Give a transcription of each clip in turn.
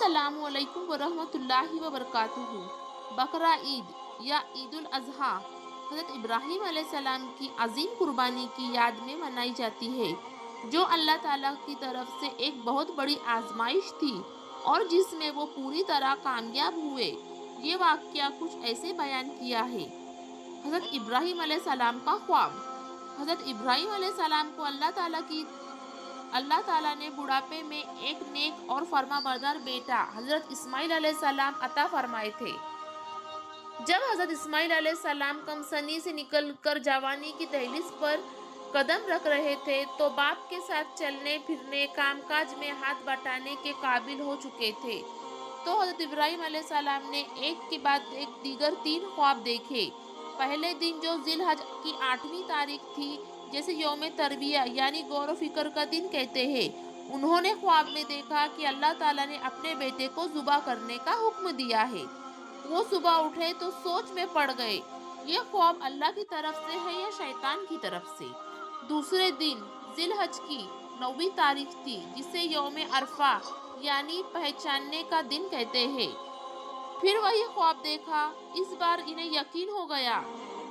अस्सलामु अलैकुम वरहमतुल्लाहि वबरकातुहू। बकरा ईद या ईद उल अज़हा हज़रत इब्राहीम अलैहिस्सलाम की अजीम कुर्बानी की याद में मनाई जाती है, जो अल्लाह ताला की तरफ से एक बहुत बड़ी आजमाइश थी और जिसमें वो पूरी तरह कामयाब हुए। ये वाक़या कुछ ऐसे बयान किया है। हज़रत इब्राहीम अलैहिस्सलाम का ख्वाब। हज़रत इब्राहीम अलैहिस्सलाम को अल्लाह ताला ने बुढ़ापे में एक नेक और फर्माबरदार बेटा हज़रत इस्माइल अलैहिस्सलाम अता फरमाए थे। जब हज़रत इस्माइल अलैहिस्सलाम कमसनी से निकलकर जवानी की दहलीज पर कदम रख रहे थे, तो बाप के साथ चलने फिरने, कामकाज में हाथ बटाने के काबिल हो चुके थे। तो हज़रत इब्राहीम अलैहिस्सलाम ने एक के बाद एक दीगर 3 ख्वाब देखे। पहले दिन, जो ज़िलहज की 8वीं तारीख थी, जैसे यौम तरबिया यानी गौर व फिक्र का दिन कहते हैं, उन्होंने ख्वाब में देखा कि अल्लाह ताला ने अपने बेटे को ज़ुबा करने का हुक्म दिया है। वो सुबह उठे तो सोच में पड़ गए, ये ख्वाब अल्लाह की तरफ से है या शैतान की तरफ से। दूसरे दिन, ज़िलहज की 9वीं तारीख थी, जिसे यौम अरफा यानी पहचानने का दिन कहते हैं। फिर वही ख्वाब देखा। इस बार इन्हें यकीन हो गया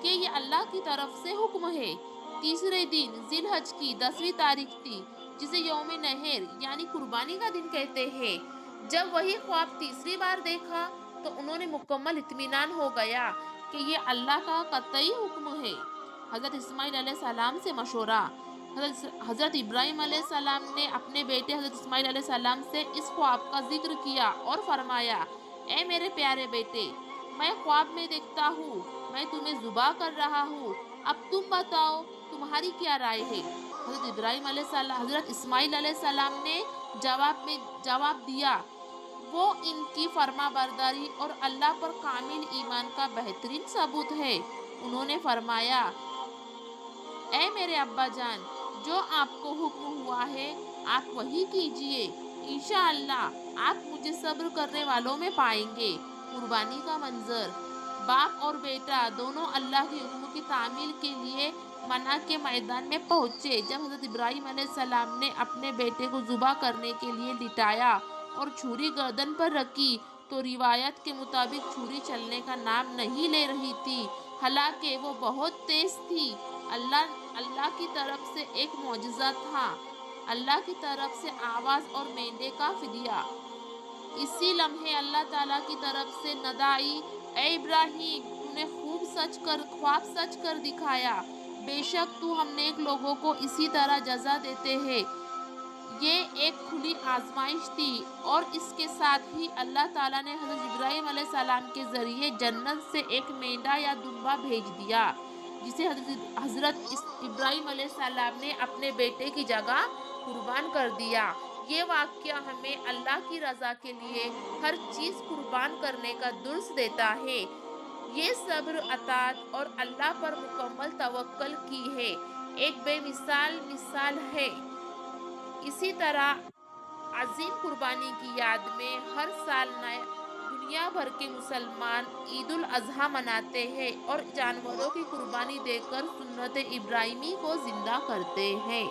कि ये अल्लाह की तरफ से हुक्म है। तीसरे दिन, ज़िलहज की 10वीं तारीख थी, जिसे यौम नहर यानी कुर्बानी का दिन कहते हैं। जब वही ख्वाब तीसरी बार देखा, तो उन्होंने मुकम्मल इत्मीनान हो गया कि ये अल्लाह का कतई हुक्म है। हज़रत इस्माइल अलैहिस्सलाम से मशवरा। हज़रत इब्राहीम अलैहिस्सलाम ने अपने बेटे हज़रत इस्माइल अलैहिस्सलाम से इस ख्वाब का जिक्र किया और फरमाया, ए मेरे प्यारे बेटे, मैं ख्वाब में देखता हूँ मैं तुम्हें ज़ुबा कर रहा हूँ। अब तुम बताओ, तुम्हारी क्या राय है? हज़रत इस्माइल अलैहिस्सलाम ने जवाब दिया, वो इनकी फरमाबरदारी और अल्लाह पर कामिल ईमान का बेहतरीन सबूत है। उन्होंने फरमाया, ए मेरे अब्बा जान, जो आपको हुक्म हुआ है आप वही कीजिए। इंशाअल्लाह आप मुझे सब्र करने वालों में पाएंगे। कुर्बानी का मंजर। बाप और बेटा दोनों अल्लाह के हुक्म की तामील के लिए मना के मैदान में पहुंचे। जब हज़रत इब्राहीम अलैहिस्सलाम ने अपने बेटे को ज़ुबा करने के लिए लिटाया और छुरी गर्दन पर रखी, तो रिवायत के मुताबिक छुरी चलने का नाम नहीं ले रही थी, हालांकि वो बहुत तेज थी। अल्लाह की तरफ से एक मौजज़ा था। अल्लाह की तरफ से आवाज़ और मेंढे का फिदिया। इसी लम्हे अल्लाह ताला की तरफ से नदा आई, ए इब्राहिम, तूने ख्वाब सच कर दिखाया। बेशक तू हम नेक लोगों को इसी तरह जजा देते हैं। ये एक खुली आजमाइश थी और इसके साथ ही अल्लाह ताला ने हज़रत इब्राहीम अलैहिस्सलाम के ज़रिए जन्नत से एक मेंढा या दुम्बा भेज दिया, जिसे हज़रत इब्राहीम अलैहिस्सलाम ने अपने बेटे की जगह कुर्बान कर दिया। ये वाक़या हमें अल्लाह की रज़ा के लिए हर चीज़ कुर्बान करने का दुर्स देता है। ये सब्र, अतात और अल्लाह पर मुकम्मल तवक्कुल की है एक बेमिसाल मिसाल है। इसी तरह अजीम कुर्बानी की याद में हर साल नए दुनिया भर के मुसलमान ईद उल अज़हा मनाते हैं और जानवरों की कुर्बानी देकर सुन्नत इब्राहिमी को जिंदा करते हैं।